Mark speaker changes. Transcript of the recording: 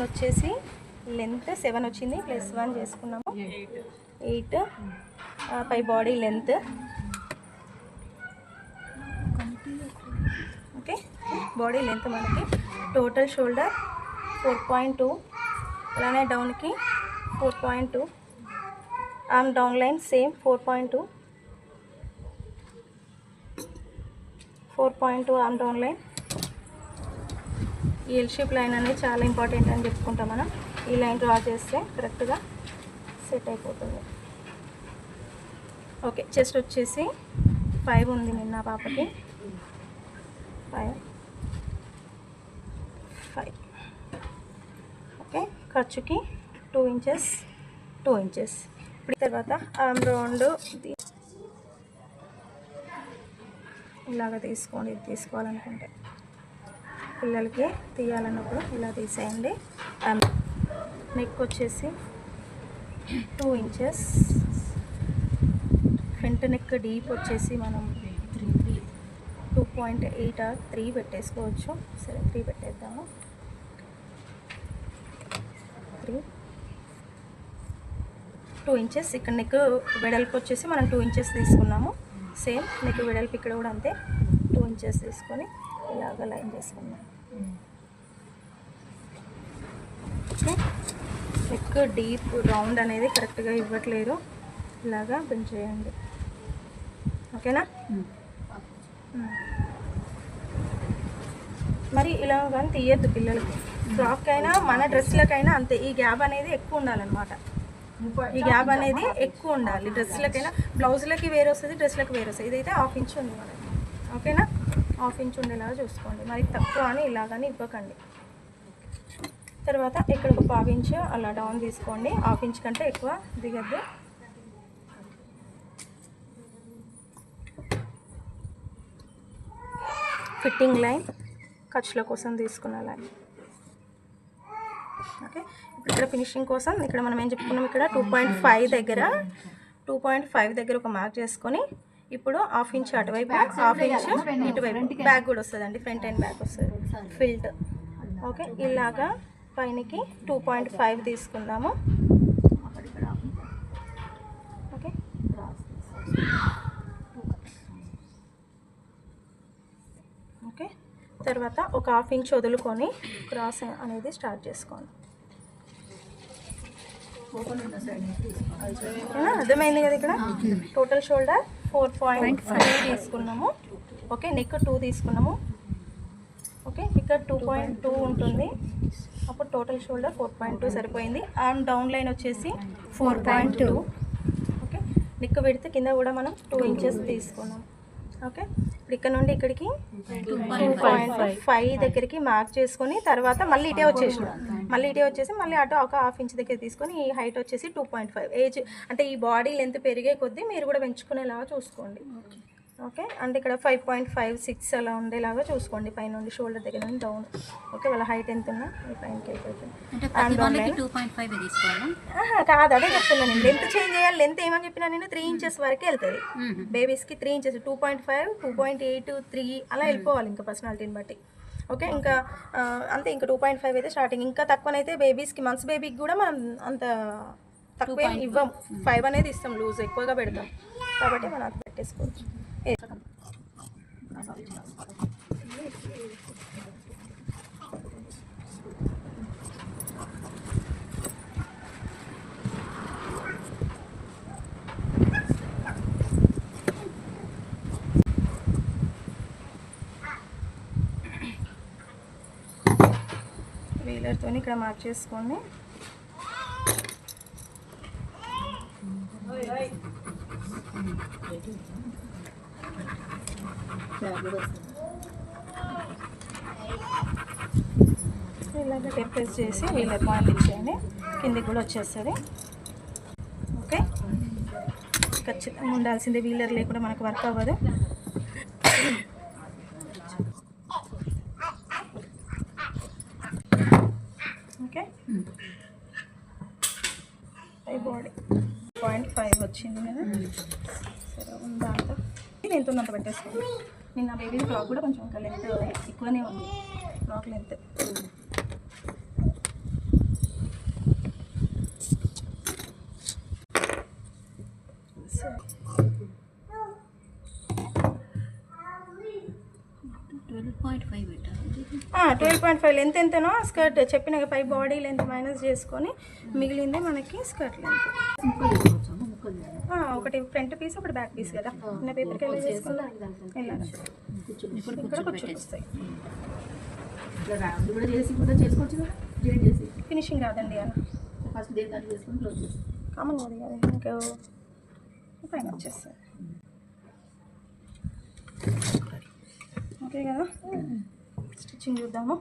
Speaker 1: వచ్చేసి లెంత్ 7 వచ్చింది, +1 చేసుకున్నాము 8. పై body length okay. Body length మనకి టోటల్ షోల్డర్ 4.2, అలానే డౌన్కి 4.2, arm down line same 4.2 arm down line. ఈ ఎల్ షేప్ లైన్ అనేది చాలా ఇంపార్టెంట్ అని చెప్పుకుంటాం మనం. ఈ లైన్ డ్రా చేస్తే కరెక్ట్గా సెట్ అయిపోతుంది. ఓకే. చెస్ట్ వచ్చేసి 5 ఉంది నిన్న పాపకి, 5. ఓకే. ఖర్చుకి 2 ఇంచెస్. ఇప్పుడు తర్వాత ఆర్మ్ రౌండ్ ఇలాగ తీసుకోండి. ఇది తీసుకోవాలనుకుంటే పిల్లలకి తీయాలన్నప్పుడు ఇలా తీసేయండి. నెక్ వచ్చేసి 2 ఇంచెస్. ఫ్రంట్ నెక్ డీప్ వచ్చేసి మనం 2.8 or 3 పెట్టేసుకోవచ్చు. సరే 3 పెట్టేద్దాము. 2 ఇంచెస్. ఇక్కడ నెక్ వెడల్పు వచ్చేసి మనం 2 ఇంచెస్ తీసుకున్నాము. సేమ్ నెక్ వెడల్పు ఇక్కడ కూడా అంతే 2 ఇంచెస్ తీసుకొని ఇలాగ లైన్ చేసుకున్నాం. నెక్ డీప్ రౌండ్ అనేది కరెక్ట్గా ఇవ్వట్లేదు, ఇలాగా బెండ్ చేయండి. ఓకేనా? మరి ఇలా కానీ తీయద్దు పిల్లలకి. ఫ్రాక్ అయినా మన డ్రెస్లకైనా అంతే. ఈ గ్యాప్ అనేది ఎక్కువ ఉండాలన్నమాట. ఈ గ్యాప్ అనేది ఎక్కువ ఉండాలి. డ్రెస్లకైనా బ్లౌజులకి వేరే వస్తుంది, డ్రెస్లకి వేరే వస్తుంది. ఇదైతే 1/2 ఇంచ్ ఉంది మనకి. ఓకేనా? 1/2 ఇంచ్ ఉండేలాగా చూసుకోండి. మరి తక్కువ అని ఇలాగని ఇవ్వకండి. తర్వాత ఇక్కడ ఒక 1/2 ఇంచ్ అలా డౌన్ తీసుకోండి. 1/2 ఇంచ్ కంటే ఎక్కువ దిగద్దు. ఫిట్టింగ్ లైన్ ఖర్చుల కోసం తీసుకున్న లైన్. ఓకే. ఇప్పుడు ఇక్కడ ఫినిషింగ్ కోసం ఇక్కడ మనం ఏం చెప్పుకున్నాం, ఇక్కడ 2.5 దగ్గర ఒక మార్క్ చేసుకొని ఇప్పుడు 1/2 ఇంచ్ అటువైపు, 1/2 ఇంచ్ ఇటువైపు. బ్యాక్ కూడా వస్తుందండి, ఫ్రంట్ అండ్ బ్యాక్ వస్తుంది ఫిల్ట్. ఓకే. ఇలాగా పైనకి 2.5 తీసుకుందాము. ఓకే. ఓకే. తర్వాత ఒక 1/2 ఇంచ్ వదులుకొని క్రాస్ అనేది స్టార్ట్ చేసుకోండి. అర్థమైంది కదా? ఇక్కడ టోటల్ షోల్డర్ 4.5 తీసుకున్నాము. ఓకే. నెక్ 2 తీసుకున్నాము. ఓకే. ఇక్కడ 2.2 ఉంటుంది. అప్పుడు టోటల్ షోల్డర్ 4.2 సరిపోయింది. ఆర్మ్ డౌన్ లైన్ వచ్చేసి 4.2. ఓకే. నెక్ పెడితే కింద కూడా మనం 2 ఇంచెస్ తీసుకున్నాం. ఓకే. ఇప్పుడు ఇక్కడ నుండి ఇక్కడికి 2.5 దగ్గరికి మార్క్ చేసుకొని తర్వాత మళ్ళీ ఇటే వచ్చేసి మళ్ళీ అటు ఒక 1/2 ఇంచ్ దగ్గర తీసుకొని ఈ హైట్ వచ్చేసి 2.5. ఏజ్ అంటే ఈ బాడీ లెంత్ పెరిగే కొద్దీ మీరు కూడా పెంచుకునేలాగా చూసుకోండి. ఓకే. అంటే ఇక్కడ 5.56 అలా ఉండేలాగా చూసుకోండి పైన నుండి, షోల్డర్ దగ్గర నుండి డౌన్. ఓకే. వాళ్ళ హైట్ ఎంత ఉన్నా ఈ పైనకి వెళ్ళిపోతుంది. కాదు, అదే చెప్తున్నాను నేను. లెంత్ చేంజ్ చేయాలి. లెంత్ ఏమని చెప్పినా నేను 3 ఇంచెస్ వరకే వెళ్తుంది బేబీస్కి. 3 ఇంచెస్ 2.5, 2.8, 3 అలా వెళ్ళిపోవాలి ఇంకా పర్సనాలిటీని బట్టి. ఓకే. ఇంకా అంతే. ఇంకా 2.5 అయితే స్టార్టింగ్. ఇంకా తక్కువనైతే బేబీస్కి, మంత్స్ బేబీకి కూడా మనం అంత తక్కువ ఇవ్వం. 5 అనేది ఇస్తాం, లూజ్ ఎక్కువగా పెడతాం కాబట్టి మనం అది పెట్టేసుకోవచ్చు. వీలర్తో ఇక్కడ మార్క్ చేసుకోండి. ఇలాగ టెప్ ప్రెస్ చేసి వీలర్ పాయింట్ ఇచ్చేయండి. కిందికి కూడా వచ్చేస్తుంది. ఓకే. ఖచ్చితంగా ఉండాల్సిందే, వీలర్ లేకుండా మనకు వర్క్ అవ్వదు. ఓకే. బాడీ 0.5 వచ్చింది కదా. సరే ఉందాక ఎంత ఉన్నంత పెట్టేసుకోండి. నిన్న బేబీ ఫ్రాక్ కూడా కొంచెం ఇంకా లెంత్ ఎక్కువనే ఉంది, ఫ్రాక్ లెంత్.
Speaker 2: 12.5 పెట్టాలి.
Speaker 1: 12.5 లెంత్ ఎంతనో స్కర్ట్ చెప్పిన పై బాడీ లెంత్ మైనస్ చేసుకొని మిగిలింది మనకి స్కర్ట్ లెంత్.
Speaker 2: ముక్కలు చేసుకోవచ్చా? ముక్కలు చేయాలి.
Speaker 1: ఒకటి ఫ్రంట్ పీస్ ఒకటి బ్యాక్ పీస్ కదా. చిన్న పేపర్కి ఎలా చేసుకుందాం ఇక్కడ కూర్చొని వస్తాయి.
Speaker 2: ఇట్లా రౌండ్ కూడా చేసి కూడా చేసుకోవచ్చు కదా, జాయిన్ చేసి.
Speaker 1: ఫినిషింగ్ రాదండి అలా
Speaker 2: ఫస్ట్ దేని దాన్ని చేసుకొని క్లోజ్ చేసి
Speaker 1: కామన్ అది కదా ఇంకా పైన వచ్చేస్తుంది. ఓకే కదా, స్టిచ్చింగ్ చూద్దాము.